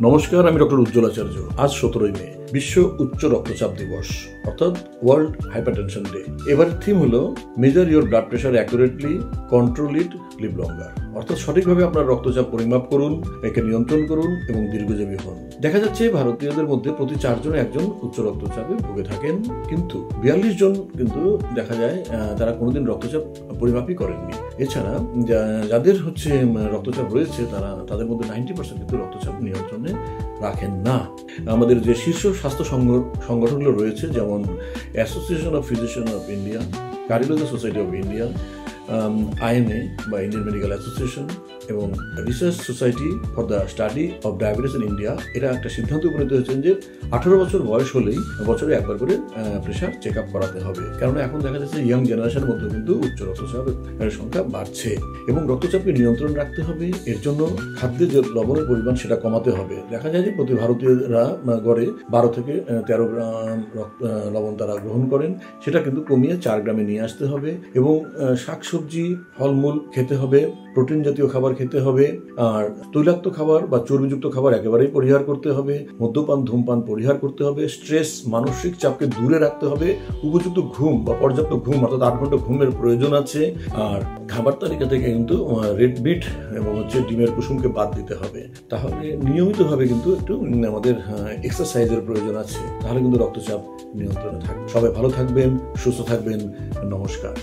নমস্কার, আমি ডক্টর উজ্জ্বল আচার্য। আজ 17ই মে বিশ্ব উচ্চ রক্তচাপ দিবস, অর্থাৎ ওয়ার্ল্ড হাইপারটেনশন ডে। এবার থিম হলো measure your blood pressure accurately, control it, live longer. অর্থাৎ সঠিকভাবে আপনার রক্তচাপ পরিমাপ করুন, একে নিয়ন্ত্রণ করুন এবং দীর্ঘজীবী হন। দেখা যাচ্ছে ভারতীয়দের মধ্যে প্রতি 4 জনে একজন উচ্চ রক্তচাপে ভুগে থাকেন, কিন্তু 42 জন কিন্তু দেখা যায় তারা কোনোদিন রক্তচাপ পরিমাপই করেননি। এছাড়া যাদের রক্তচাপ রয়েছে তাদের মধ্যে 90% কিন্তু রক্তচাপ নিয়ন্ত্রণে রাখেন না। আমাদের যে শীর্ষ স্বাস্থ্য সংগঠনগুলো রয়েছে, যেমন association of physician of India, cardiology society of India, IMA বা ইন্ডিয়ান মেডিকেল অ্যাসোসিয়েশন এবং research society for the study of diabetes in India, এরা একটা সিদ্ধান্ত উপনীত হয়েছেন যে 18 বছর বয়স হলেই বছরে একবার করে প্রেশার চেক আপ করাতে হবে। কারণ এখন দেখা যাচ্ছে ইয়াং জেনারেশনের মধ্যে কিন্তু উচ্চ রক্তচাপের সংখ্যা বাড়ছে এবং রক্তচাপকে নিয়ন্ত্রণ রাখতে হবে। এর জন্য খাদ্যে যে লবণের পরিমাণ সেটা কমাতে হবে। দেখা যায় যে প্রতি ভারতীয়রা গড়ে 12 থেকে 13 গ্রাম লবণ তারা গ্রহণ করেন, সেটা কিন্তু কমিয়ে 4 গ্রামে নিয়ে আসতে হবে এবং শাকসবজি, ফলমূল খেতে হবে, প্রোটিন জাতীয় খাবার খেতে হবে, আর তৈলাক্ত খাবার বা চর্বিযুক্ত খাবার একেবারেই পরিহার করতে হবে, মদ্যপান, ধূমপান পরিহার করতে হবে, স্ট্রেস, মানসিক চাপকে দূরে রাখতে হবে, উপযুক্ত ঘুম বা পর্যাপ্ত ঘুম অর্থাৎ 8 ঘন্টা ঘুমের প্রয়োজন আছে। আর খাবার তালিকা থেকে কিন্তু রেড বিট এবং ডিমের কুসুমকে বাদ দিতে হবে। তাহলে নিয়মিতভাবে কিন্তু একটু আমাদের এক্সারসাইজের প্রয়োজন আছে, তাহলে কিন্তু রক্তচাপ নিয়ন্ত্রণে থাকবে। সবাই ভালো থাকবেন, সুস্থ থাকবেন। নমস্কার।